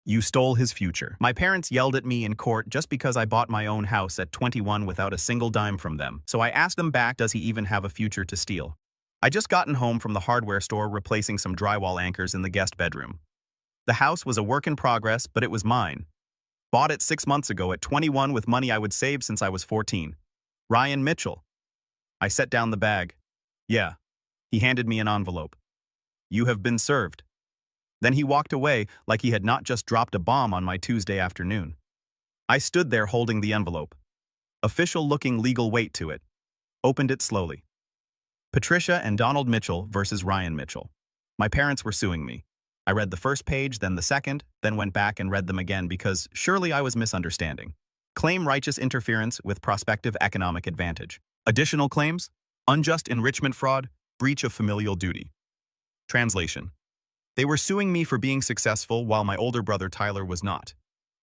You stole his future. My parents yelled at me in court just because I bought my own house at 21 without a single dime from them. So I asked them back, does he even have a future to steal? I just gotten home from the hardware store replacing some drywall anchors in the guest bedroom. The house was a work in progress, but it was mine. Bought it 6 months ago at 21 with money I would save since I was 14. Ryan Mitchell. I set down the bag. Yeah. He handed me an envelope. You have been served. Then he walked away like he had not just dropped a bomb on my Tuesday afternoon. I stood there holding the envelope. Official-looking legal weight to it. Opened it slowly. Patricia and Donald Mitchell versus Ryan Mitchell. My parents were suing me. I read the first page, then the second, then went back and read them again because surely I was misunderstanding. Claim righteous interference with prospective economic advantage. Additional claims: unjust enrichment fraud, breach of familial duty. Translation: they were suing me for being successful while my older brother Tyler was not.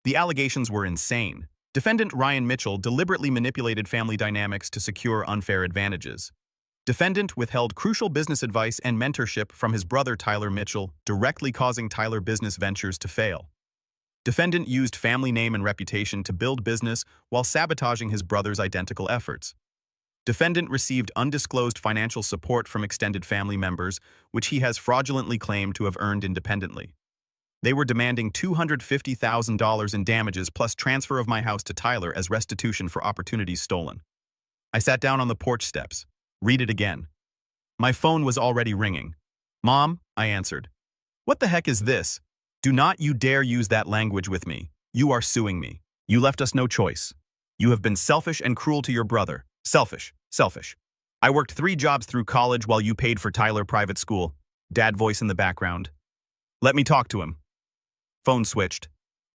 The allegations were insane. Defendant Ryan Mitchell deliberately manipulated family dynamics to secure unfair advantages. Defendant withheld crucial business advice and mentorship from his brother Tyler Mitchell, directly causing Tyler business ventures to fail. Defendant used family name and reputation to build business while sabotaging his brother's identical efforts. Defendant received undisclosed financial support from extended family members, which he has fraudulently claimed to have earned independently. They were demanding $250,000 in damages plus transfer of my house to Tyler as restitution for opportunities stolen. I sat down on the porch steps. Read it again. My phone was already ringing. Mom, I answered. What the heck is this? Do not you dare use that language with me. You are suing me. You left us no choice. You have been selfish and cruel to your brother. Selfish. I worked 3 jobs through college while you paid for Tyler private school. Dad voice in the background. Let me talk to him. Phone switched.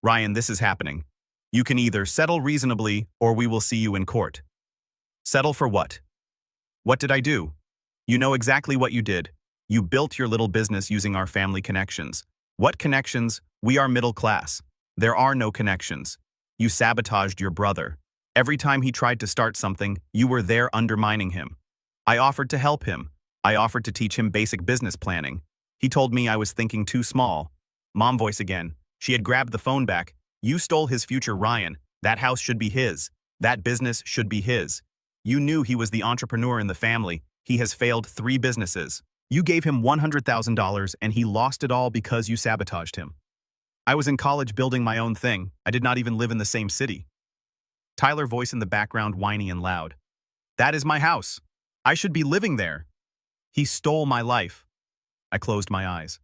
Ryan, this is happening. You can either settle reasonably or we will see you in court. Settle for what? What did I do? You know exactly what you did. You built your little business using our family connections. What connections? We are middle class. There are no connections. You sabotaged your brother. Every time he tried to start something, you were there undermining him. I offered to help him. I offered to teach him basic business planning. He told me I was thinking too small. Mom voice again. She had grabbed the phone back. You stole his future, Ryan. That house should be his. That business should be his. You knew he was the entrepreneur in the family. He has failed 3 businesses. You gave him $100,000 and he lost it all because you sabotaged him. I was in college building my own thing. I did not even live in the same city. Tyler voice in the background, whiny and loud. That is my house. I should be living there. He stole my life. I closed my eyes.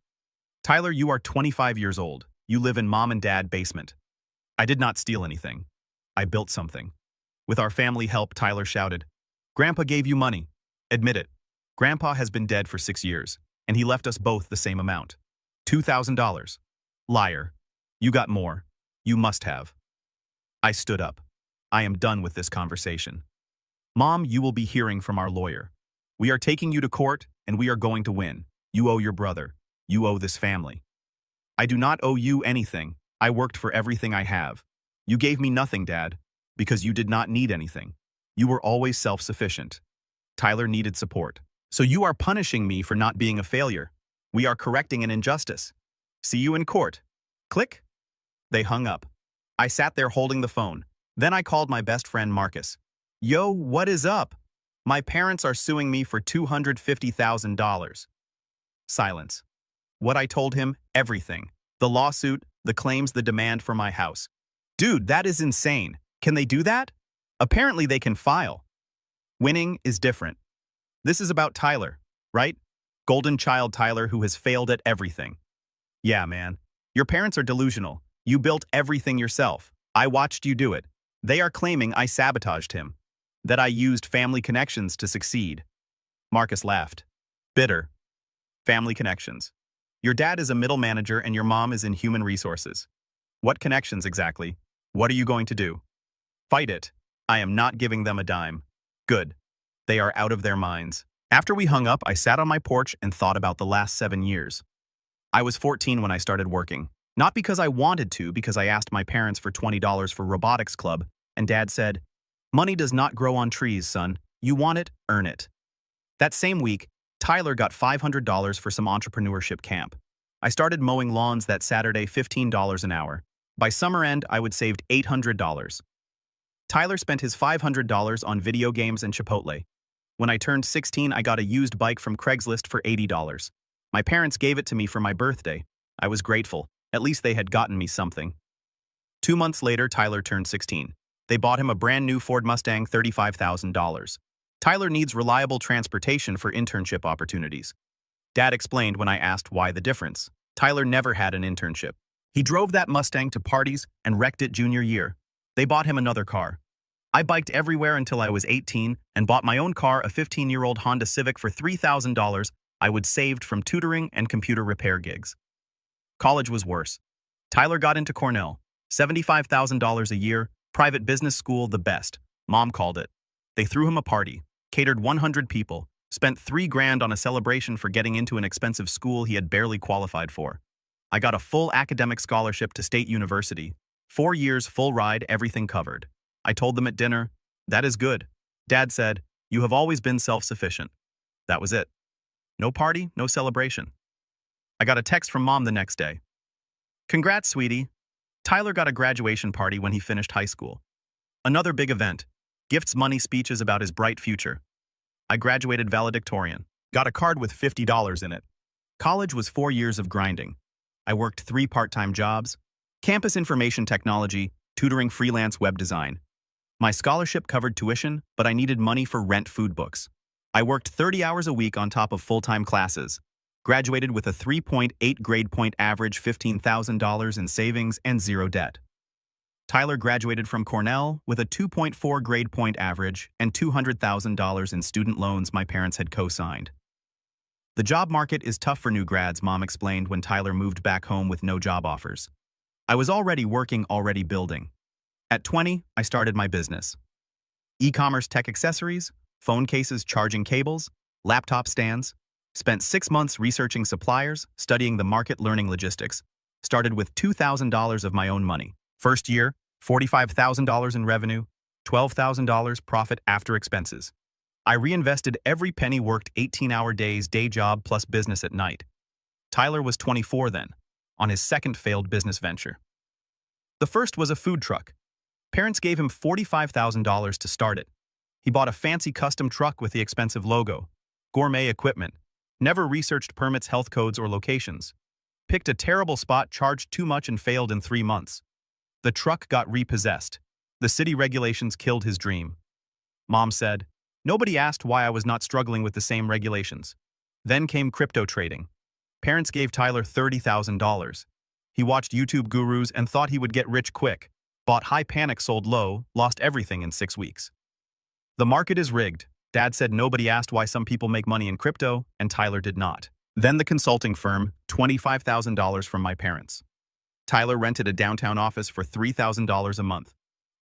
Tyler, you are 25 years old. You live in mom and dad basement. I did not steal anything. I built something. With our family help, Tyler shouted. Grandpa gave you money. Admit it. Grandpa has been dead for 6 years, and he left us both the same amount. $2,000. Liar. You got more. You must have. I stood up. I am done with this conversation. Mom, you will be hearing from our lawyer. We are taking you to court, and we are going to win. You owe your brother. You owe this family. I do not owe you anything. I worked for everything I have. You gave me nothing, Dad, because you did not need anything. You were always self-sufficient. Tyler needed support. So you are punishing me for not being a failure. We are correcting an injustice. See you in court. Click. They hung up. I sat there holding the phone. Then I called my best friend Marcus. Yo, what is up? My parents are suing me for $250,000. Silence. What I told him, everything. The lawsuit, the claims, the demand for my house. Dude, that is insane. Can they do that? Apparently they can file. Winning is different. This is about Tyler, right? Golden child Tyler who has failed at everything. Yeah, man. Your parents are delusional. You built everything yourself. I watched you do it. They are claiming I sabotaged him. That I used family connections to succeed. Marcus laughed. Bitter. Family connections. Your dad is a middle manager and your mom is in human resources. What connections exactly? What are you going to do? Fight it. I am not giving them a dime. Good. They are out of their minds. After we hung up, I sat on my porch and thought about the last 7 years. I was 14 when I started working. Not because I wanted to, because I asked my parents for $20 for robotics club, and Dad said, "Money does not grow on trees, son. You want it, earn it." That same week, Tyler got $500 for some entrepreneurship camp. I started mowing lawns that Saturday, $15 an hour. By summer end, I would saved $800. Tyler spent his $500 on video games and Chipotle. When I turned 16, I got a used bike from Craigslist for $80. My parents gave it to me for my birthday. I was grateful. At least they had gotten me something. 2 months later, Tyler turned 16. They bought him a brand new Ford Mustang, $35,000. Tyler needs reliable transportation for internship opportunities. Dad explained when I asked why the difference. Tyler never had an internship. He drove that Mustang to parties and wrecked it junior year. They bought him another car. I biked everywhere until I was 18 and bought my own car, a 15-year-old Honda Civic, for $3,000 I would saved from tutoring and computer repair gigs. College was worse. Tyler got into Cornell, $75,000 a year, private business school, the best. Mom called it. They threw him a party, catered 100 people, spent $3,000 on a celebration for getting into an expensive school he had barely qualified for. I got a full academic scholarship to State University. 4 years, full ride, everything covered. I told them at dinner, "That is good." Dad said, "You have always been self-sufficient." That was it. No party, no celebration. I got a text from Mom the next day. "Congrats, sweetie. Tyler got a graduation party when he finished high school. Another big event. Gifts, money, speeches about his bright future. I graduated valedictorian. Got a card with $50 in it. College was 4 years of grinding. I worked 3 part-time jobs. Campus information technology, tutoring, freelance web design. My scholarship covered tuition, but I needed money for rent, food, books. I worked 30 hours a week on top of full-time classes. Graduated with a 3.8 grade point average, $15,000 in savings, and 0 debt. Tyler graduated from Cornell with a 2.4 grade point average and $200,000 in student loans my parents had co-signed. The job market is tough for new grads, Mom explained when Tyler moved back home with no job offers. I was already working, already building. At 20, I started my business. E-commerce tech accessories, phone cases, charging cables, laptop stands. Spent 6 months researching suppliers, studying the market, learning logistics. Started with $2,000 of my own money. First year, $45,000 in revenue, $12,000 profit after expenses. I reinvested every penny, worked 18-hour days, day job plus business at night. Tyler was 24 then, on his second failed business venture. The first was a food truck. Parents gave him $45,000 to start it. He bought a fancy custom truck with the expensive logo, gourmet equipment, never researched permits, health codes, or locations. Picked a terrible spot, charged too much, and failed in 3 months. The truck got repossessed. The city regulations killed his dream. Mom said, "Nobody asked why I was not struggling with the same regulations." Then came crypto trading. Parents gave Tyler $30,000. He watched YouTube gurus and thought he would get rich quick. Bought high, panic, sold low, lost everything in 6 weeks. The market is rigged. Dad said nobody asked why some people make money in crypto, and Tyler did not. Then the consulting firm, $25,000 from my parents. Tyler rented a downtown office for $3,000 a month.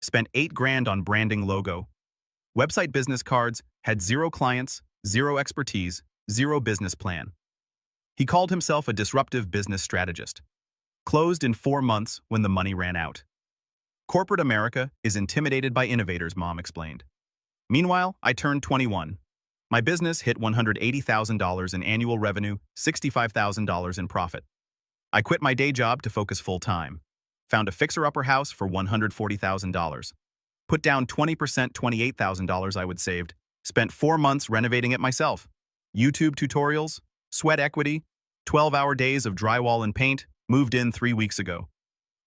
Spent $8,000 on branding, logo. Website, business cards, had 0 clients, 0 expertise, 0 business plan. He called himself a disruptive business strategist. Closed in 4 months when the money ran out. Corporate America is intimidated by innovators, Mom explained. Meanwhile, I turned 21. My business hit $180,000 in annual revenue, $65,000 in profit. I quit my day job to focus full-time. Found a fixer-upper house for $140,000. Put down 20%, $28,000 I would saved. Spent 4 months renovating it myself. YouTube tutorials, sweat equity, 12-hour days of drywall and paint. Moved in 3 weeks ago.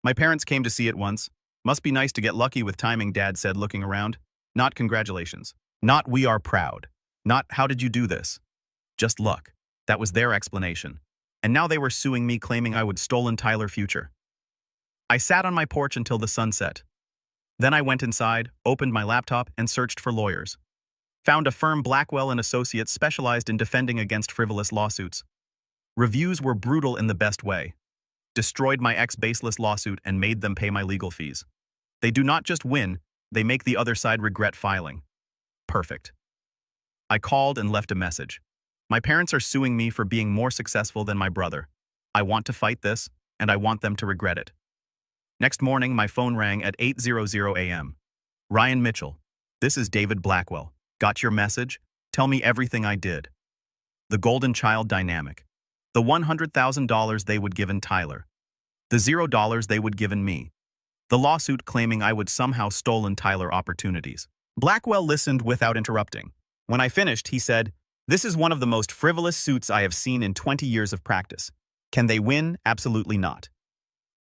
My parents came to see it once. "Must be nice to get lucky with timing," Dad said, looking around. Not congratulations. Not we are proud. Not how did you do this. Just luck. That was their explanation. And now they were suing me, claiming I would stolen Tyler's future. I sat on my porch until the sun set. Then I went inside, opened my laptop, and searched for lawyers. Found a firm, Blackwell & Associates, specialized in defending against frivolous lawsuits. Reviews were brutal in the best way. Destroyed my ex-baseless lawsuit and made them pay my legal fees. They do not just win, they make the other side regret filing. Perfect. I called and left a message. My parents are suing me for being more successful than my brother. I want to fight this, and I want them to regret it. Next morning, my phone rang at 8:00 a.m. Ryan Mitchell, this is David Blackwell. Got your message? Tell me everything I did. The golden child dynamic. The $100,000 they would given Tyler. The $0 they would given me. The lawsuit claiming I would somehow stolen Tyler opportunities. Blackwell listened without interrupting. When I finished, he said, "This is one of the most frivolous suits I have seen in 20 years of practice. Can they win? Absolutely not.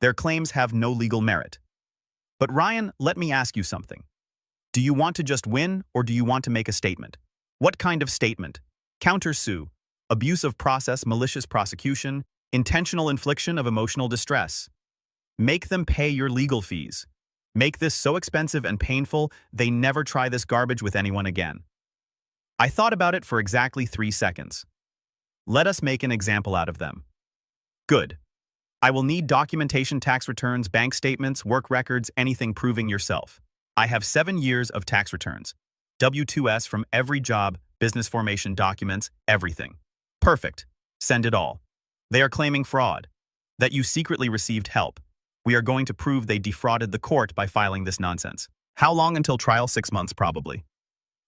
Their claims have no legal merit. But Ryan, let me ask you something. Do you want to just win, or do you want to make a statement? What kind of statement? Counter-sue, abuse of process, malicious prosecution, intentional infliction of emotional distress. Make them pay your legal fees. Make this so expensive and painful, they never try this garbage with anyone again." I thought about it for exactly 3 seconds. Let us make an example out of them. Good. I will need documentation, tax returns, bank statements, work records, anything proving yourself. I have 7 years of tax returns. W-2s from every job, business formation documents, everything. Perfect. Send it all. They are claiming fraud. That you secretly received help. We are going to prove they defrauded the court by filing this nonsense. How long until trial? 6 months, probably.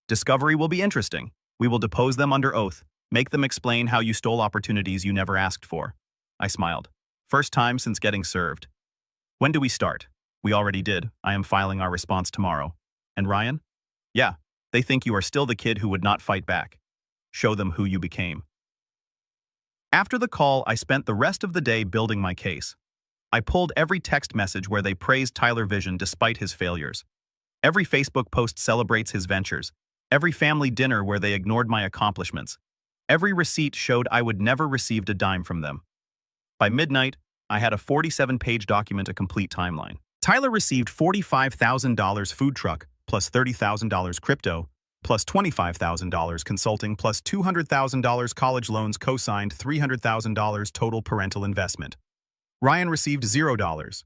Discovery will be interesting. We will depose them under oath. Make them explain how you stole opportunities you never asked for. I smiled. First time since getting served. When do we start? We already did. I am filing our response tomorrow. And Ryan? Yeah, they think you are still the kid who would not fight back. Show them who you became. After the call, I spent the rest of the day building my case. I pulled every text message where they praised Tyler Vision despite his failures. Every Facebook post celebrates his ventures. Every family dinner where they ignored my accomplishments. Every receipt showed I would never received a dime from them. By midnight, I had a 47-page document, a complete timeline. Tyler received $45,000 food truck, plus $30,000 crypto, plus $25,000 consulting, plus $200,000 college loans co-signed, $300,000 total parental investment. Ryan received $0.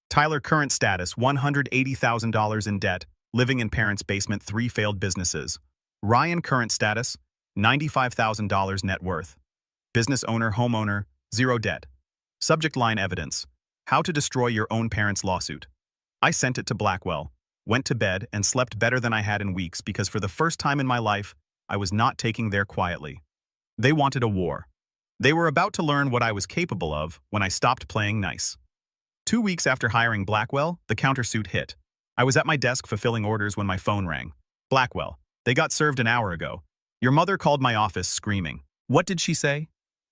Tyler current status, $180,000 in debt, living in parents' basement, 3 failed businesses. Ryan current status, $95,000 net worth. Business owner, homeowner, 0 debt. Subject line evidence. How to destroy your own parents' lawsuit. I sent it to Blackwell, went to bed, and slept better than I had in weeks because for the first time in my life, I was not taking there quietly. They wanted a war. They were about to learn what I was capable of when I stopped playing nice. 2 weeks after hiring Blackwell, the countersuit hit. I was at my desk fulfilling orders when my phone rang. Blackwell, they got served an hour ago. Your mother called my office screaming. What did she say?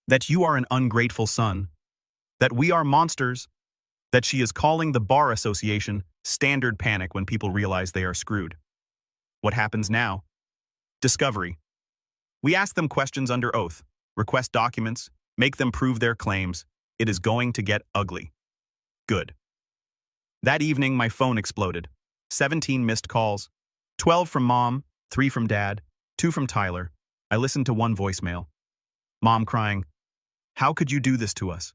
That you are an ungrateful son. That we are monsters. That she is calling the Bar Association standard panic when people realize they are screwed. What happens now? Discovery. We ask them questions under oath, request documents, make them prove their claims. It is going to get ugly. Good. That evening, my phone exploded. 17 missed calls. 12 from Mom, 3 from Dad, 2 from Tyler. I listened to one voicemail. Mom crying, "How could you do this to us?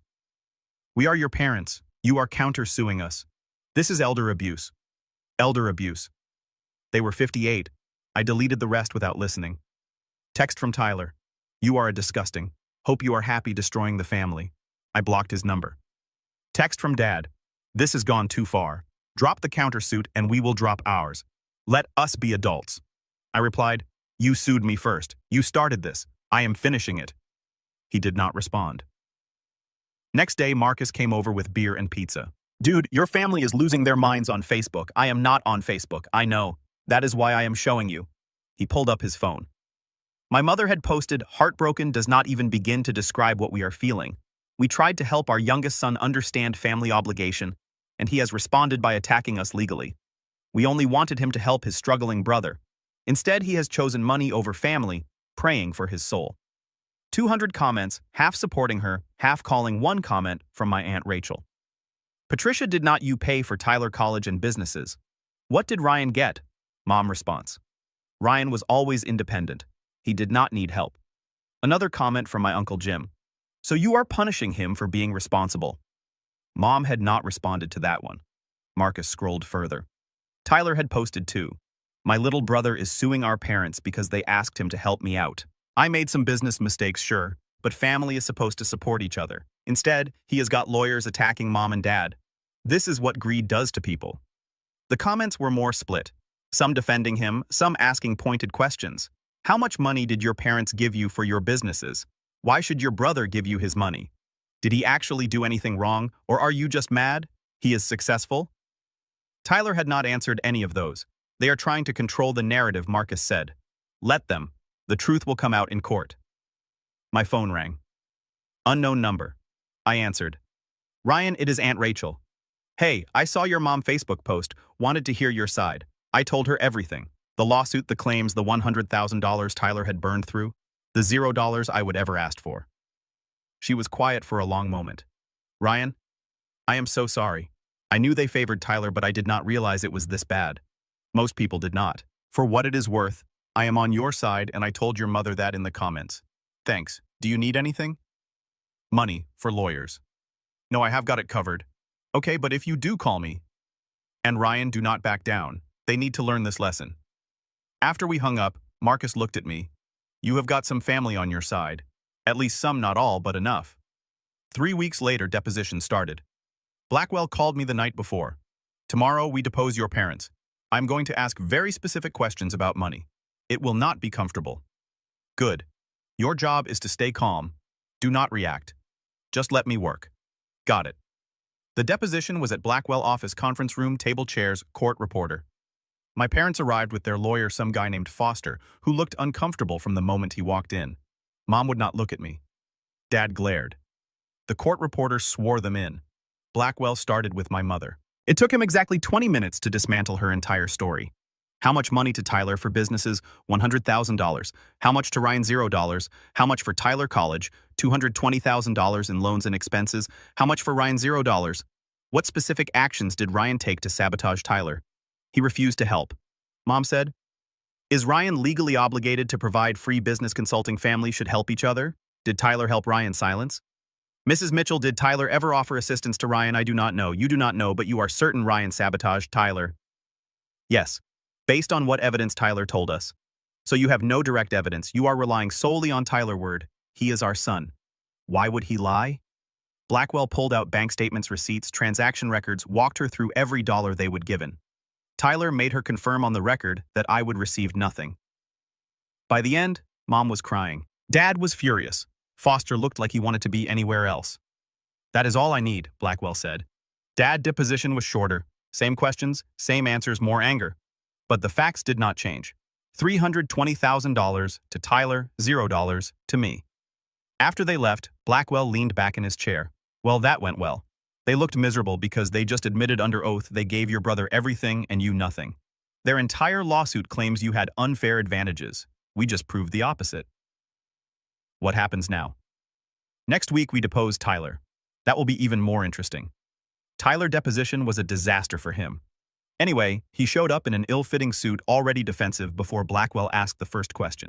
We are your parents. You are counter-suing us. This is elder abuse." Elder abuse. They were 58. I deleted the rest without listening. Text from Tyler. "You are a disgusting. Hope you are happy destroying the family." I blocked his number. Text from Dad. "This has gone too far. Drop the countersuit and we will drop ours. Let us be adults." I replied, "You sued me first. You started this. I am finishing it." He did not respond. Next day, Marcus came over with beer and pizza. "Dude, your family is losing their minds on Facebook. I am not on Facebook. I know. That is why I am showing you." He pulled up his phone. My mother had posted, "Heartbroken does not even begin to describe what we are feeling. We tried to help our youngest son understand family obligation, and he has responded by attacking us legally. We only wanted him to help his struggling brother. Instead, he has chosen money over family, praying for his soul." 200 comments, half supporting her, half calling one comment from my Aunt Rachel. "Patricia, did not you pay for Tyler College and businesses? What did Ryan get?" Mom response. "Ryan was always independent. He did not need help." Another comment from my Uncle Jim. "So you are punishing him for being responsible." Mom had not responded to that one. Marcus scrolled further. Tyler had posted too. "My little brother is suing our parents because they asked him to help me out. I made some business mistakes, sure, but family is supposed to support each other. Instead, he has got lawyers attacking Mom and Dad. This is what greed does to people." The comments were more split. Some defending him, some asking pointed questions. "How much money did your parents give you for your businesses? Why should your brother give you his money? Did he actually do anything wrong, or are you just mad? He is successful? Tyler had not answered any of those. They are trying to control the narrative, Marcus said. Let them. The truth will come out in court. My phone rang. Unknown number. I answered. Ryan, it is Aunt Rachel. Hey, I saw your mom Facebook post, wanted to hear your side. I told her everything. The lawsuit, the claims, the $100,000 Tyler had burned through, the $0 I would ever asked for. She was quiet for a long moment. Ryan, I am so sorry. I knew they favored Tyler, but I did not realize it was this bad. Most people did not. For what it is worth, I am on your side, and I told your mother that in the comments. Thanks. Do you need anything? Money for lawyers. No, I have got it covered. Okay, but if you do call me. And Ryan, do not back down. They need to learn this lesson. After we hung up, Marcus looked at me. You have got some family on your side. At least some, not all, but enough. 3 weeks later, deposition started. Blackwell called me the night before. Tomorrow, we depose your parents. I'm going to ask very specific questions about money. It will not be comfortable. Good. Your job is to stay calm. Do not react. Just let me work. Got it. The deposition was at Blackwell office conference room, table chairs, court reporter. My parents arrived with their lawyer, some guy named Foster, who looked uncomfortable from the moment he walked in. Mom would not look at me. Dad glared. The court reporter swore them in. Blackwell started with my mother. It took him exactly 20 minutes to dismantle her entire story. How much money to Tyler for businesses? $100,000. How much to Ryan? $0. How much for Tyler college? $220,000 in loans and expenses. How much for Ryan? $0. What specific actions did Ryan take to sabotage Tyler? He refused to help. Mom said, is Ryan legally obligated to provide free business consulting? Families should help each other? Did Tyler help Ryan? Silence. Mrs. Mitchell, did Tyler ever offer assistance to Ryan? I do not know. You do not know, but you are certain Ryan sabotaged Tyler. Yes. Based on what evidence Tyler told us. So you have no direct evidence. You are relying solely on Tyler's word. He is our son. Why would he lie? Blackwell pulled out bank statements, receipts, transaction records, walked her through every dollar they would given. Tyler made her confirm on the record that I would receive nothing. By the end, Mom was crying. Dad was furious. Foster looked like he wanted to be anywhere else. That is all I need, Blackwell said. Dad deposition was shorter. Same questions, same answers, more anger. But the facts did not change. $320,000 to Tyler, $0 to me. After they left, Blackwell leaned back in his chair. Well, that went well. They looked miserable because they just admitted under oath they gave your brother everything and you nothing. Their entire lawsuit claims you had unfair advantages. We just proved the opposite. What happens now? Next week we depose Tyler. That will be even more interesting. Tyler's deposition was a disaster for him. Anyway, he showed up in an ill-fitting suit, already defensive, before Blackwell asked the first question.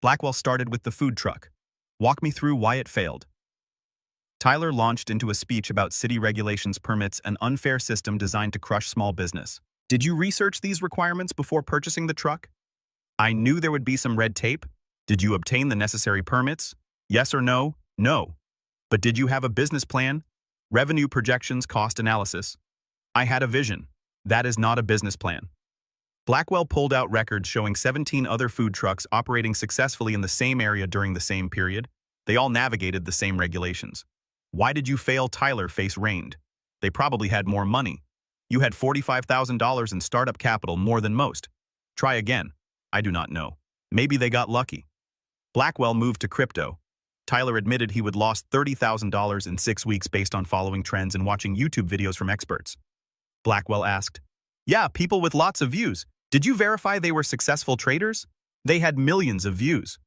Blackwell started with the food truck. Walk me through why it failed. Tyler launched into a speech about city regulations, permits, an unfair system designed to crush small business. Did you research these requirements before purchasing the truck? I knew there would be some red tape. Did you obtain the necessary permits? Yes or no? No. But did you have a business plan? Revenue projections, cost analysis. I had a vision. That is not a business plan. Blackwell pulled out records showing 17 other food trucks operating successfully in the same area during the same period. They all navigated the same regulations. Why did you fail? Tyler face reigned. They probably had more money. You had $45,000 in startup capital, more than most. Try again. I do not know. Maybe they got lucky. Blackwell moved to crypto. Tyler admitted he would lost $30,000 in 6 weeks based on following trends and watching YouTube videos from experts. Blackwell asked, yeah, people with lots of views. Did you verify they were successful traders? They had millions of views.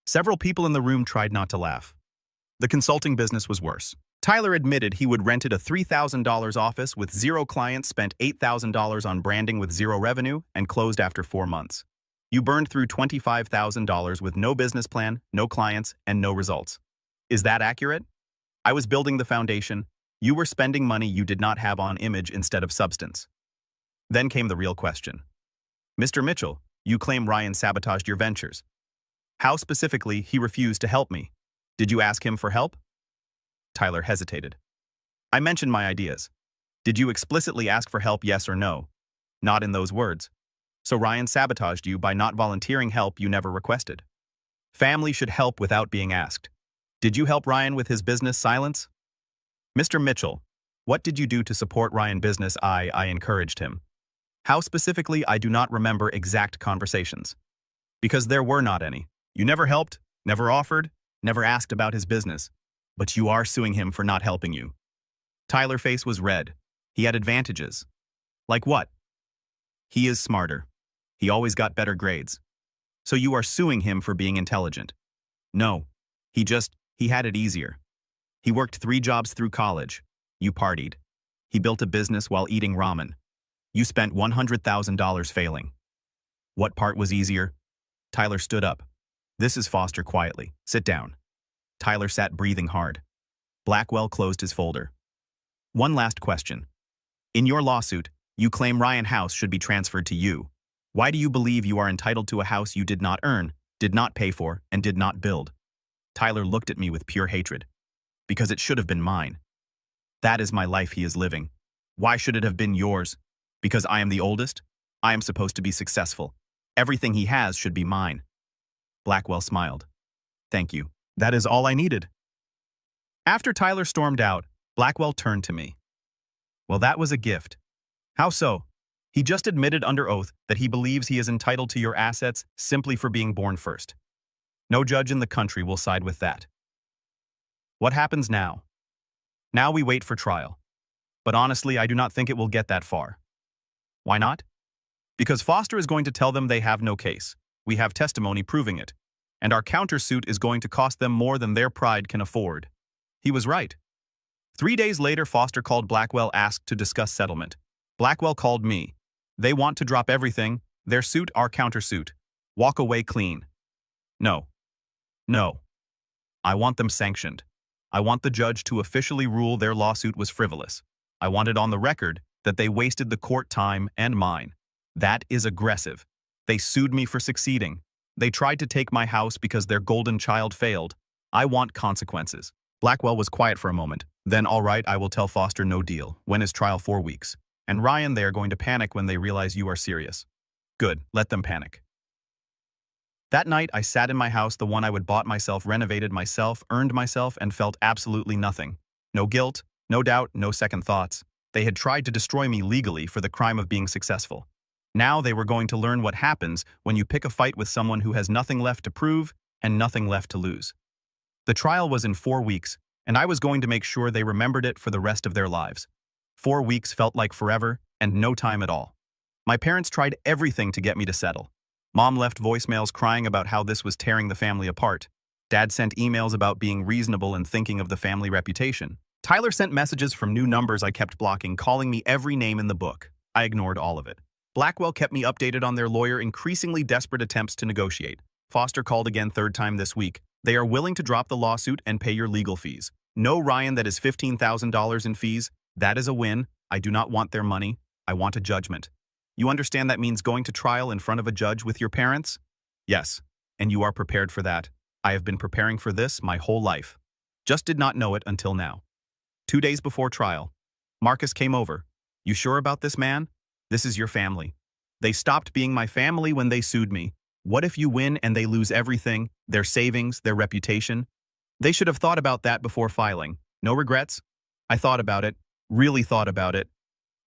Several people in the room tried not to laugh. The consulting business was worse. Tyler admitted he would rented a $3,000 office with 0 clients, spent $8,000 on branding with 0 revenue, and closed after 4 months. You burned through $25,000 with no business plan, no clients, and no results. Is that accurate? I was building the foundation. You were spending money you did not have on image instead of substance. Then came the real question. Mr. Mitchell, you claim Ryan sabotaged your ventures. How specifically he refused to help me? Did you ask him for help? Tyler hesitated. I mentioned my ideas. Did you explicitly ask for help, yes or no? Not in those words. So Ryan sabotaged you by not volunteering help you never requested. Family should help without being asked. Did you help Ryan with his business? Silence. Mr. Mitchell, what did you do to support Ryan's business? I encouraged him. How specifically, I do not remember exact conversations. Because there were not any. You never helped, never offered, never asked about his business. But you are suing him for not helping you. Tyler's face was red. He had advantages. Like what? He is smarter. He always got better grades. So you are suing him for being intelligent. No. He had it easier. He worked 3 jobs through college. You partied. He built a business while eating ramen. You spent $100,000 failing. What part was easier? Tyler stood up. This is Foster quietly. Sit down. Tyler sat breathing hard. Blackwell closed his folder. One last question. In your lawsuit, you claim Ryan House should be transferred to you. Why do you believe you are entitled to a house you did not earn, did not pay for, and did not build? Tyler looked at me with pure hatred. Because it should have been mine. That is my life he is living. Why should it have been yours? Because I am the oldest? I am supposed to be successful. Everything he has should be mine. Blackwell smiled. Thank you. That is all I needed. After Tyler stormed out, Blackwell turned to me. Well, that was a gift. How so? He just admitted under oath that he believes he is entitled to your assets simply for being born first. No judge in the country will side with that. What happens now? Now we wait for trial. But honestly, I do not think it will get that far. Why not? Because Foster is going to tell them they have no case. We have testimony proving it. And our countersuit is going to cost them more than their pride can afford. He was right. 3 days later, Foster called Blackwell, asked to discuss settlement. Blackwell called me. They want to drop everything, their suit, our countersuit. Walk away clean. No. No. I want them sanctioned. I want the judge to officially rule their lawsuit was frivolous. I want it on the record that they wasted the court time and mine. That is aggressive. They sued me for succeeding. They tried to take my house because their golden child failed. I want consequences. Blackwell was quiet for a moment. Then, all right, I will tell Foster no deal. When is trial? 4 weeks. And Ryan, they are going to panic when they realize you are serious. Good, let them panic. That night, I sat in my house, the one I would bought myself, renovated myself, earned myself, and felt absolutely nothing. No guilt, no doubt, no second thoughts. They had tried to destroy me legally for the crime of being successful. Now they were going to learn what happens when you pick a fight with someone who has nothing left to prove and nothing left to lose. The trial was in 4 weeks, and I was going to make sure they remembered it for the rest of their lives. 4 weeks felt like forever and no time at all. My parents tried everything to get me to settle. Mom left voicemails crying about how this was tearing the family apart. Dad sent emails about being reasonable and thinking of the family reputation. Tyler sent messages from new numbers I kept blocking, calling me every name in the book. I ignored all of it. Blackwell kept me updated on their lawyer, increasingly desperate attempts to negotiate. Foster called again, 3rd time this week. They are willing to drop the lawsuit and pay your legal fees. No, Ryan, that is $15,000 in fees. That is a win. I do not want their money. I want a judgment. You understand that means going to trial in front of a judge with your parents? Yes, and you are prepared for that. I have been preparing for this my whole life. Just did not know it until now. 2 days before trial, Marcus came over. You sure about this, man? This is your family. They stopped being my family when they sued me. What if you win and they lose everything, their savings, their reputation? They should have thought about that before filing. No regrets? I thought about it, really thought about it.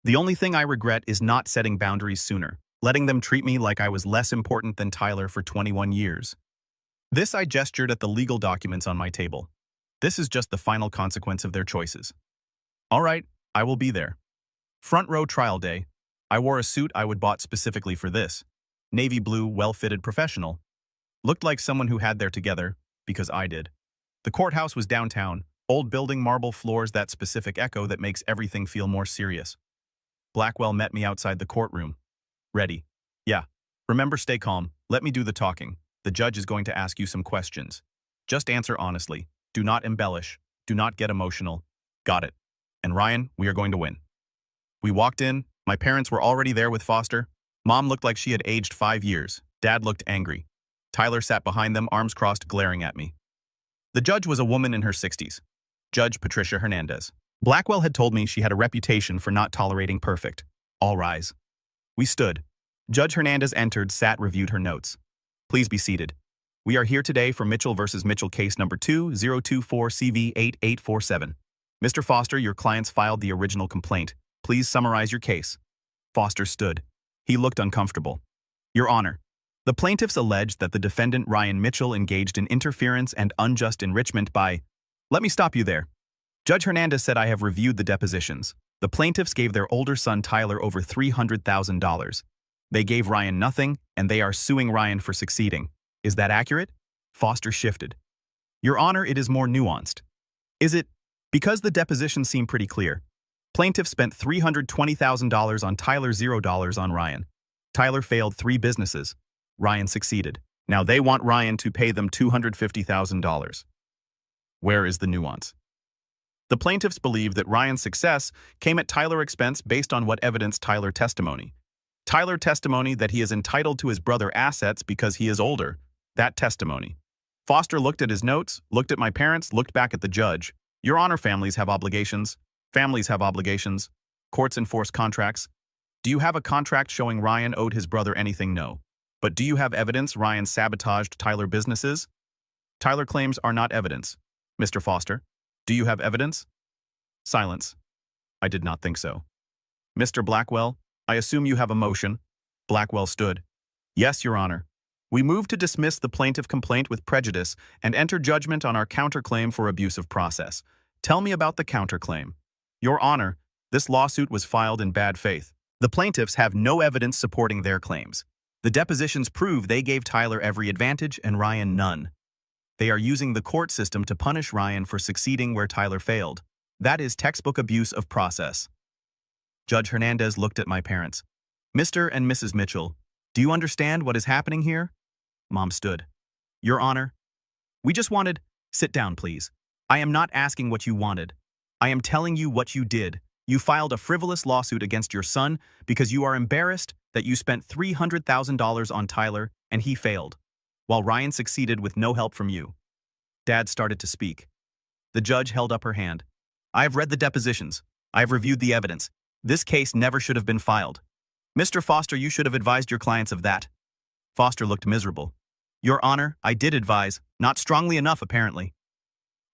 The only thing I regret is not setting boundaries sooner, letting them treat me like I was less important than Tyler for 21 years. This I gestured at the legal documents on my table. This is just the final consequence of their choices. All right, I will be there. Front row trial day. I wore a suit I would bought specifically for this. Navy blue, well-fitted, professional. Looked like someone who had their together, because I did. The courthouse was downtown, old building, marble floors, that specific echo that makes everything feel more serious. Blackwell met me outside the courtroom. Ready. Yeah. Remember, stay calm. Let me do the talking. The judge is going to ask you some questions. Just answer honestly. Do not embellish. Do not get emotional. Got it. And Ryan, we are going to win. We walked in. My parents were already there with Foster. Mom looked like she had aged 5 years. Dad looked angry. Tyler sat behind them, arms crossed, glaring at me. The judge was a woman in her 60s. Judge Patricia Hernandez. Blackwell had told me she had a reputation for not tolerating perfect. All rise. We stood. Judge Hernandez entered, sat, reviewed her notes. Please be seated. We are here today for Mitchell versus Mitchell case number 2024CV8847. Mr. Foster, your clients filed the original complaint. Please summarize your case. Foster stood. He looked uncomfortable. Your Honor, the plaintiffs alleged that the defendant Ryan Mitchell engaged in interference and unjust enrichment by... Let me stop you there. Judge Hernandez said I have reviewed the depositions. The plaintiffs gave their older son Tyler over $300,000. They gave Ryan nothing, and they are suing Ryan for succeeding. Is that accurate? Foster shifted. Your Honor, it is more nuanced. Is it? Because the depositions seem pretty clear. Plaintiff spent $320,000 on Tyler, $0 on Ryan. Tyler failed 3 businesses. Ryan succeeded. Now they want Ryan to pay them $250,000. Where is the nuance? The plaintiffs believe that Ryan's success came at Tyler's expense based on what evidence Tyler testimony. Tyler testimony that he is entitled to his brother assets because he is older. That testimony. Foster looked at his notes, looked at my parents, looked back at the judge. Your Honor, families have obligations. Families have obligations. Courts enforce contracts. Do you have a contract showing Ryan owed his brother anything? No. But do you have evidence Ryan sabotaged Tyler businesses? Tyler claims are not evidence. Mr. Foster, do you have evidence? Silence. I did not think so. Mr. Blackwell, I assume you have a motion. Blackwell stood. Yes, Your Honor. We move to dismiss the plaintiff complaint with prejudice and enter judgment on our counterclaim for abuse of process. Tell me about the counterclaim. Your Honor, this lawsuit was filed in bad faith. The plaintiffs have no evidence supporting their claims. The depositions prove they gave Tyler every advantage and Ryan none. They are using the court system to punish Ryan for succeeding where Tyler failed. That is textbook abuse of process. Judge Hernandez looked at my parents. Mr. and Mrs. Mitchell, do you understand what is happening here? Mom stood. Your Honor, we just wanted... Sit down, please. I am not asking what you wanted. I am telling you what you did. You filed a frivolous lawsuit against your son because you are embarrassed that you spent $300,000 on Tyler and he failed, while Ryan succeeded with no help from you. Dad started to speak. The judge held up her hand. I have read the depositions. I have reviewed the evidence. This case never should have been filed. Mr. Foster, you should have advised your clients of that. Foster looked miserable. Your Honor, I did advise, not strongly enough apparently.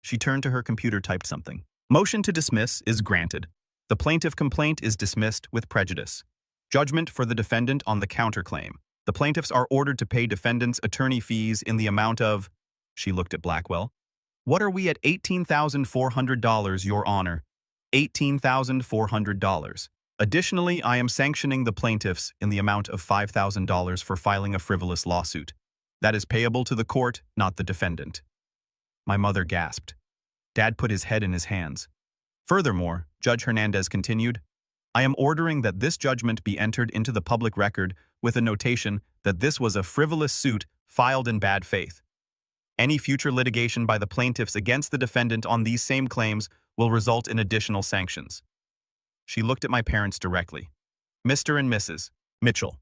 She turned to her computer, typed something. Motion to dismiss is granted. The plaintiff complaint is dismissed with prejudice. Judgment for the defendant on the counterclaim. The plaintiffs are ordered to pay defendants attorney fees in the amount of... She looked at Blackwell. What are we at? $18,400, Your Honor. $18,400. Additionally, I am sanctioning the plaintiffs in the amount of $5,000 for filing a frivolous lawsuit. That is payable to the court, not the defendant. My mother gasped. Dad put his head in his hands. Furthermore, Judge Hernandez continued, I am ordering that this judgment be entered into the public record with a notation that this was a frivolous suit filed in bad faith. Any future litigation by the plaintiffs against the defendant on these same claims will result in additional sanctions. She looked at my parents directly. Mr. and Mrs. Mitchell,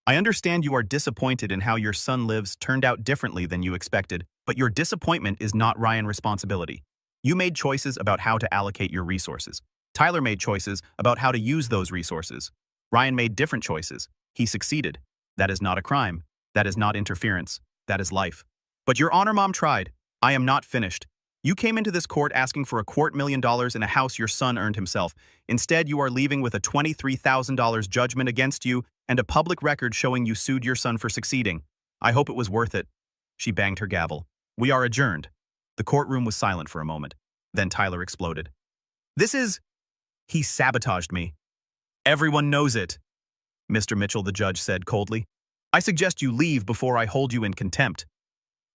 I understand you are disappointed in how your son lives turned out differently than you expected, but your disappointment is not Ryan's responsibility. You made choices about how to allocate your resources. Tyler made choices about how to use those resources. Ryan made different choices. He succeeded. That is not a crime. That is not interference. That is life. But Your Honor, Mom tried. I am not finished. You came into this court asking for $250,000 in a house your son earned himself. Instead, you are leaving with a $23,000 judgment against you and a public record showing you sued your son for succeeding. I hope it was worth it. She banged her gavel. We are adjourned. The courtroom was silent for a moment. Then Tyler exploded. He sabotaged me. Everyone knows it. Mr. Mitchell, the judge said coldly. I suggest you leave before I hold you in contempt.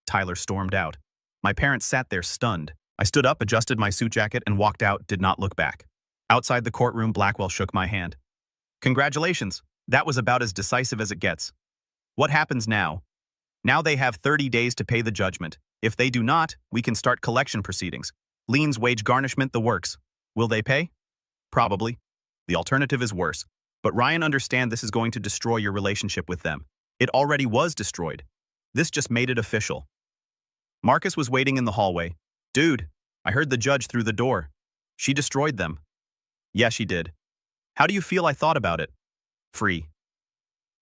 Tyler stormed out. My parents sat there stunned. I stood up, adjusted my suit jacket, and walked out, did not look back. Outside the courtroom, Blackwell shook my hand. Congratulations. That was about as decisive as it gets. What happens now? Now they have 30 days to pay the judgment. If they do not, we can start collection proceedings. Liens, wage garnishment, the works. Will they pay? Probably. The alternative is worse. But Ryan, understand this is going to destroy your relationship with them. It already was destroyed. This just made it official. Marcus was waiting in the hallway. Dude, I heard the judge through the door. She destroyed them. Yeah, she did. How do you feel I thought about it? Free.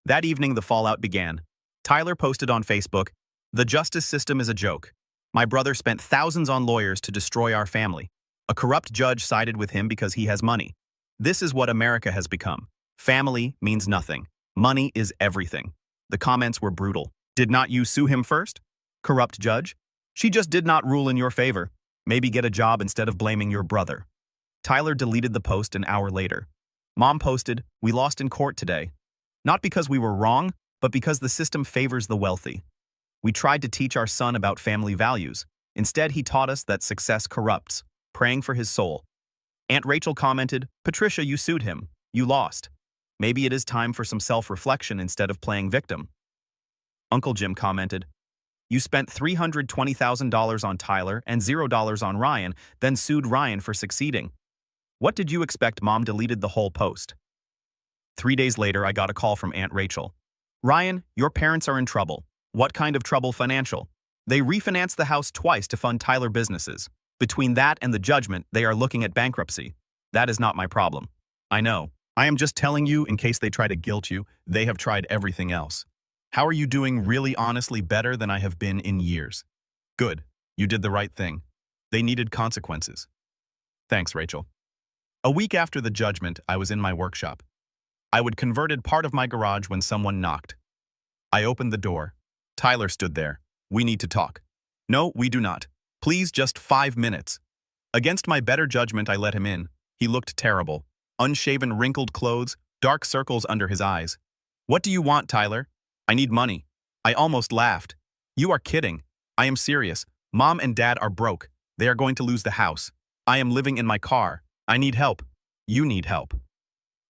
That evening, the fallout began. Tyler posted on Facebook, The justice system is a joke. My brother spent thousands on lawyers to destroy our family. A corrupt judge sided with him because he has money. This is what America has become. Family means nothing. Money is everything. The comments were brutal. Did not you sue him first? Corrupt judge? She just did not rule in your favor. Maybe get a job instead of blaming your brother. Tyler deleted the post an hour later. Mom posted, "We lost in court today. Not because we were wrong, but because the system favors the wealthy. We tried to teach our son about family values. Instead, he taught us that success corrupts, praying for his soul." Aunt Rachel commented, "Patricia, you sued him. You lost. Maybe it is time for some self-reflection instead of playing victim." Uncle Jim commented, "You spent $320,000 on Tyler and $0 on Ryan, then sued Ryan for succeeding. What did you expect?" Mom deleted the whole post. 3 days later, I got a call from Aunt Rachel. "Ryan, your parents are in trouble." "What kind of trouble?" "Financial. They refinanced the house twice to fund Tyler businesses. Between that and the judgment, they are looking at bankruptcy. That is not my problem." "I know. I am just telling you in case they try to guilt you. They have tried everything else. How are you doing? Really honestly better than I have been in years." "Good. You did the right thing. They needed consequences." "Thanks, Rachel." A week after the judgment, I was in my workshop. I would converted part of my garage when someone knocked. I opened the door. Tyler stood there. "We need to talk." "No, we do not. Please, just 5 minutes." Against my better judgment, I let him in. He looked terrible. Unshaven, wrinkled clothes, dark circles under his eyes. "What do you want, Tyler?" "I need money." I almost laughed. "You are kidding. I am serious. Mom and Dad are broke. They are going to lose the house. I am living in my car. I need help." "You need help.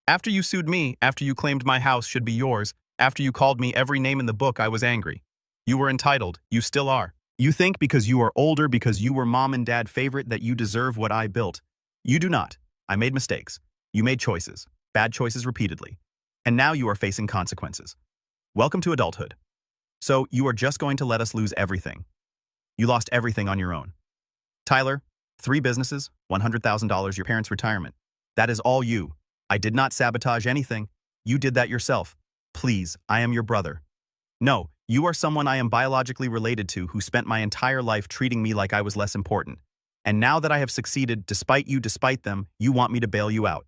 After you sued me, after you claimed my house should be yours, after you called me every name in the book, I was angry. You were entitled. You still are. You think because you are older, because you were Mom and Dad favorite, that you deserve what I built. You do not. I made mistakes. You made choices. Bad choices repeatedly. And now you are facing consequences. Welcome to adulthood. So you are just going to let us lose everything. You lost everything on your own. Tyler, 3 businesses, $100,000, your parents' retirement. That is all you. I did not sabotage anything. You did that yourself. Please, I am your brother. No, you are someone I am biologically related to who spent my entire life treating me like I was less important. And now that I have succeeded, despite you, despite them, you want me to bail you out.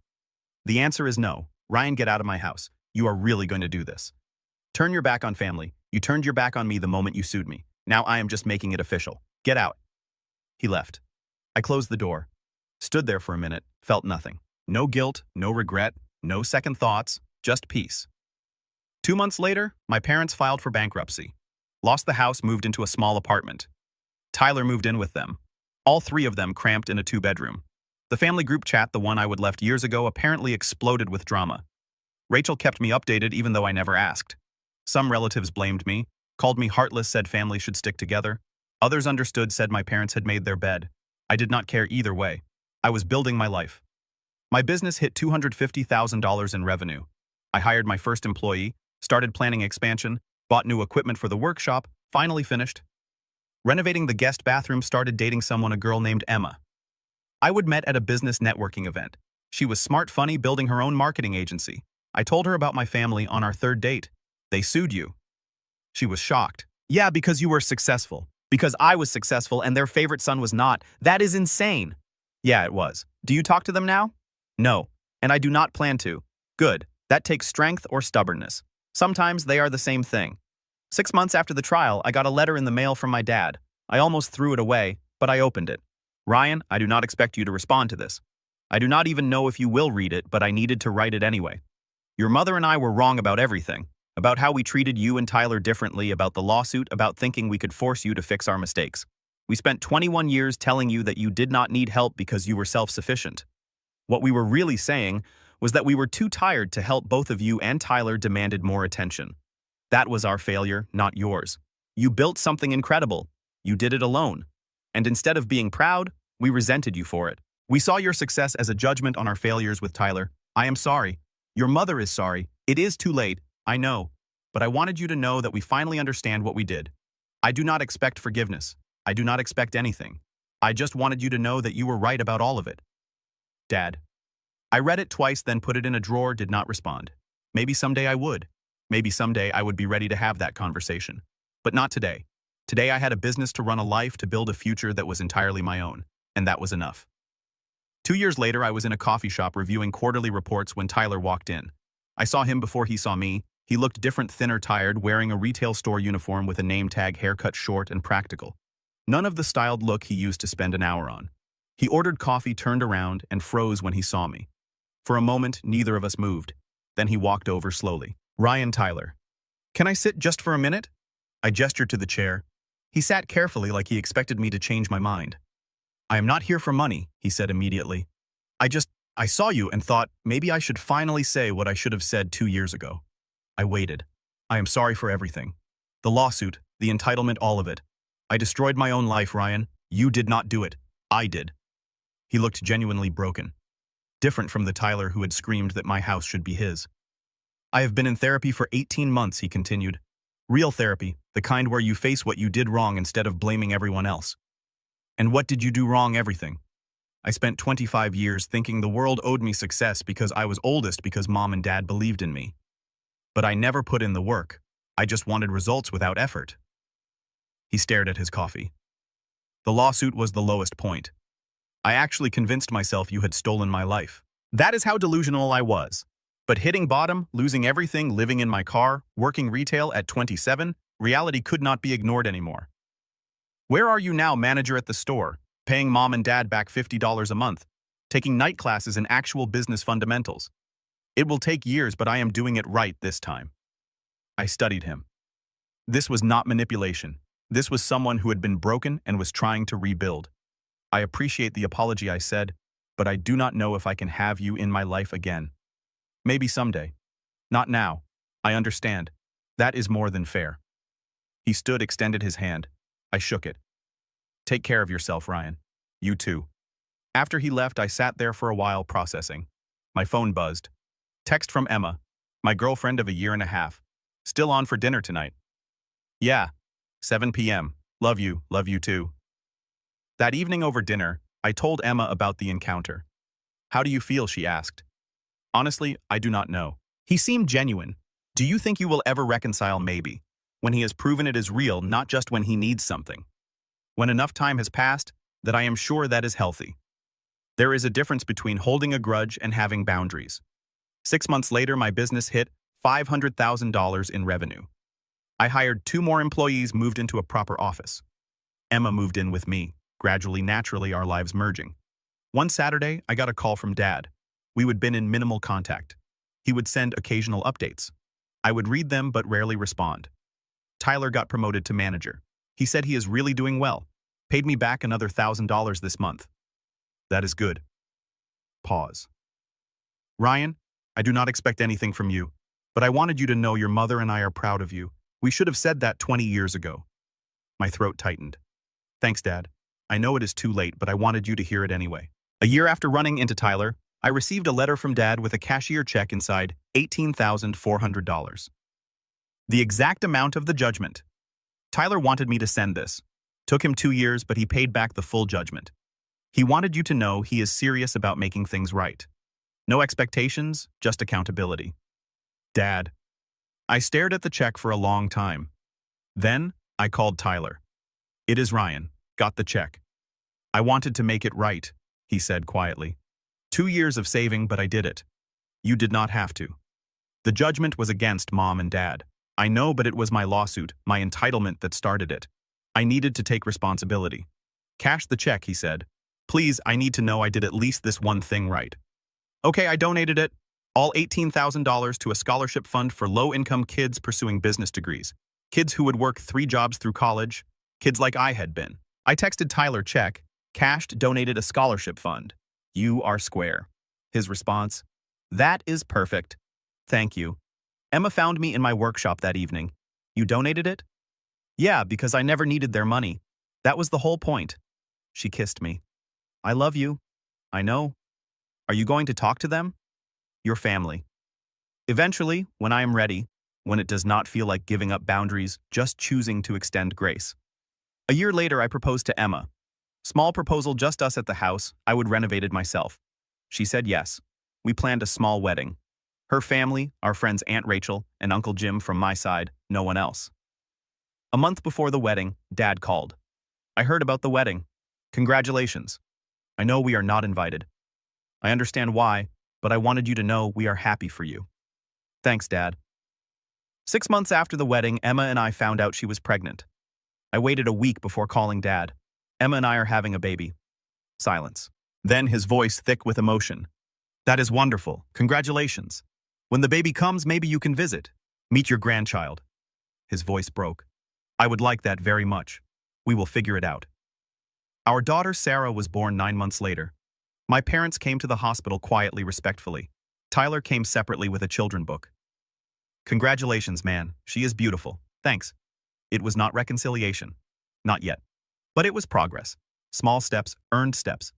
The answer is no. Ryan, get out of my house. You are really going to do this. Turn your back on family. You turned your back on me the moment you sued me. Now I am just making it official. Get out." He left. I closed the door. Stood there for a minute, felt nothing. No guilt, no regret, no second thoughts, just peace. 2 months later, my parents filed for bankruptcy. Lost the house, moved into a small apartment. Tyler moved in with them. All 3 of them cramped in a 2-bedroom. The family group chat, the one I would left years ago, apparently exploded with drama. Rachel kept me updated even though I never asked. Some relatives blamed me, called me heartless, said family should stick together. Others understood, said my parents had made their bed. I did not care either way. I was building my life. My business hit $250,000 in revenue. I hired my first employee, started planning expansion, bought new equipment for the workshop, finally finished. Renovating the guest bathroom, started dating someone, a girl named Emma. I would met at a business networking event. She was smart, funny, building her own marketing agency. I told her about my family on our 3rd date. "They sued you." She was shocked. "Yeah, because you were successful. Because I was successful and their favorite son was not. That is insane." "Yeah, it was. Do you talk to them now?" "No, and I do not plan to." "Good. That takes strength or stubbornness. Sometimes they are the same thing." 6 months after the trial, I got a letter in the mail from my dad. I almost threw it away, but I opened it. "Ryan, I do not expect you to respond to this. I do not even know if you will read it, but I needed to write it anyway. Your mother and I were wrong about everything. About how we treated you and Tyler differently, about the lawsuit, about thinking we could force you to fix our mistakes. We spent 21 years telling you that you did not need help because you were self-sufficient. What we were really saying was that we were too tired to help. Both of you and Tyler demanded more attention. That was our failure, not yours. You built something incredible. You did it alone. And instead of being proud, we resented you for it. We saw your success as a judgment on our failures with Tyler. I am sorry. Your mother is sorry. It is too late, I know. But I wanted you to know that we finally understand what we did. I do not expect forgiveness. I do not expect anything. I just wanted you to know that you were right about all of it. Dad." I read it twice, then put it in a drawer, did not respond. Maybe someday I would. Maybe someday I would be ready to have that conversation. But not today. Today I had a business to run, a life to build, a future that was entirely my own, and that was enough. 2 years later, I was in a coffee shop reviewing quarterly reports when Tyler walked in. I saw him before he saw me. He looked different, thinner, tired, wearing a retail store uniform with a name tag, haircut short and practical. None of the styled look he used to spend an hour on. He ordered coffee, turned around, and froze when he saw me. For a moment, neither of us moved. Then he walked over slowly. Ryan, Tyler. Can I sit just for a minute? I gestured to the chair. He sat carefully, like he expected me to change my mind. I am not here for money, he said immediately. I saw you and thought maybe I should finally say what I should have said 2 years ago. I waited. I am sorry for everything. The lawsuit, the entitlement, all of it. I destroyed my own life, Ryan. You did not do it. I did. He looked genuinely broken. Different from the Tyler who had screamed that my house should be his. I have been in therapy for 18 months, he continued. Real therapy, the kind where you face what you did wrong instead of blaming everyone else. And what did you do wrong? Everything. I spent 25 years thinking the world owed me success because I was oldest, because mom and dad believed in me. But I never put in the work. I just wanted results without effort. He stared at his coffee. The lawsuit was the lowest point. I actually convinced myself you had stolen my life. That is how delusional I was. But hitting bottom, losing everything, living in my car, working retail at 27, reality could not be ignored anymore. Where are you now, manager at the store, paying mom and dad back $50 a month, taking night classes in actual business fundamentals? It will take years, but I am doing it right this time. I studied him. This was not manipulation. This was someone who had been broken and was trying to rebuild. I appreciate the apology, I said, but I do not know if I can have you in my life again. Maybe someday. Not now. I understand. That is more than fair. He stood, extended his hand. I shook it. Take care of yourself, Ryan. You too. After he left, I sat there for a while processing. My phone buzzed. Text from Emma, my girlfriend of a year and a half. Still on for dinner tonight? Yeah. 7 p.m. Love you too. That evening over dinner, I told Emma about the encounter. How do you feel? She asked. Honestly, I do not know. He seemed genuine. Do you think you will ever reconcile? Maybe. When he has proven it is real, not just when he needs something. When enough time has passed, that I am sure that is healthy. There is a difference between holding a grudge and having boundaries. 6 months later, my business hit $500,000 in revenue. I hired 2 more employees, moved into a proper office. Emma moved in with me. Gradually, naturally, our lives merging. One Saturday, I got a call from Dad. We would been in minimal contact. He would send occasional updates. I would read them but rarely respond. Tyler got promoted to manager. He said he is really doing well. Paid me back another $1,000 this month. That is good. Pause. Ryan, I do not expect anything from you, but I wanted you to know your mother and I are proud of you. We should have said that 20 years ago. My throat tightened. Thanks, Dad. I know it is too late, but I wanted you to hear it anyway. A year after running into Tyler, I received a letter from Dad with a cashier check inside, $18,400. The exact amount of the judgment. Tyler wanted me to send this. Took him 2 years, but he paid back the full judgment. He wanted you to know he is serious about making things right. No expectations, just accountability. Dad. I stared at the check for a long time. Then, I called Tyler. It is Ryan. Got the check. I wanted to make it right, he said quietly. 2 years of saving, but I did it. You did not have to. The judgment was against Mom and Dad. I know, but it was my lawsuit, my entitlement that started it. I needed to take responsibility. Cash the check, he said. Please, I need to know I did at least this one thing right. Okay, I donated it. All $18,000 to a scholarship fund for low-income kids pursuing business degrees. Kids who would work 3 jobs through college. Kids like I had been. I texted Tyler check, cashed, donated a scholarship fund. You are square. His response, that is perfect. Thank you. Emma found me in my workshop that evening. You donated it? Yeah, because I never needed their money. That was the whole point. She kissed me. I love you. I know. Are you going to talk to them? Your family. Eventually, when I am ready, when it does not feel like giving up boundaries, just choosing to extend grace. A year later, I proposed to Emma. Small proposal, just us at the house. I would renovate it myself. She said yes. We planned a small wedding. Her family, our friends Aunt Rachel and Uncle Jim from my side, no one else. A month before the wedding, Dad called. I heard about the wedding. Congratulations. I know we are not invited. I understand why, but I wanted you to know we are happy for you. Thanks, Dad. 6 months after the wedding, Emma and I found out she was pregnant. I waited a week before calling Dad. Emma and I are having a baby. Silence. Then his voice thick with emotion. That is wonderful. Congratulations. When the baby comes, maybe you can visit. Meet your grandchild. His voice broke. I would like that very much. We will figure it out. Our daughter Sarah was born 9 months later. My parents came to the hospital quietly, respectfully. Tyler came separately with a children book. Congratulations, man. She is beautiful. Thanks. It was not reconciliation. Not yet. But it was progress. Small steps, earned steps.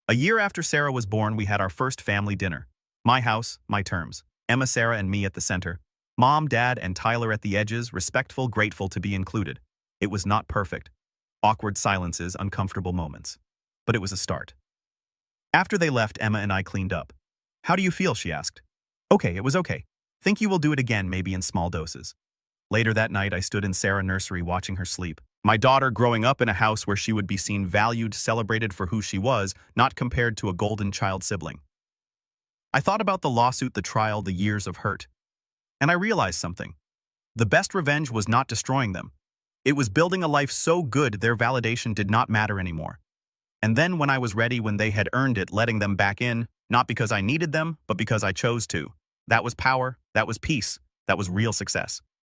A year after Sarah was born, we had our first family dinner. My house, my terms. Emma, Sarah, and me at the center. Mom, Dad, and Tyler at the edges, respectful, grateful to be included. It was not perfect. Awkward silences, uncomfortable moments. But it was a start. After they left, Emma and I cleaned up. How do you feel? She asked. Okay, it was okay. Think you will do it again, maybe in small doses. Later that night, I stood in Sarah's nursery watching her sleep. My daughter growing up in a house where she would be seen valued, celebrated for who she was, not compared to a golden child sibling. I thought about the lawsuit, the trial, the years of hurt. And I realized something. The best revenge was not destroying them. It was building a life so good their validation did not matter anymore. And then when I was ready, when they had earned it, letting them back in, not because I needed them, but because I chose to. That was power, that was peace, that was real success.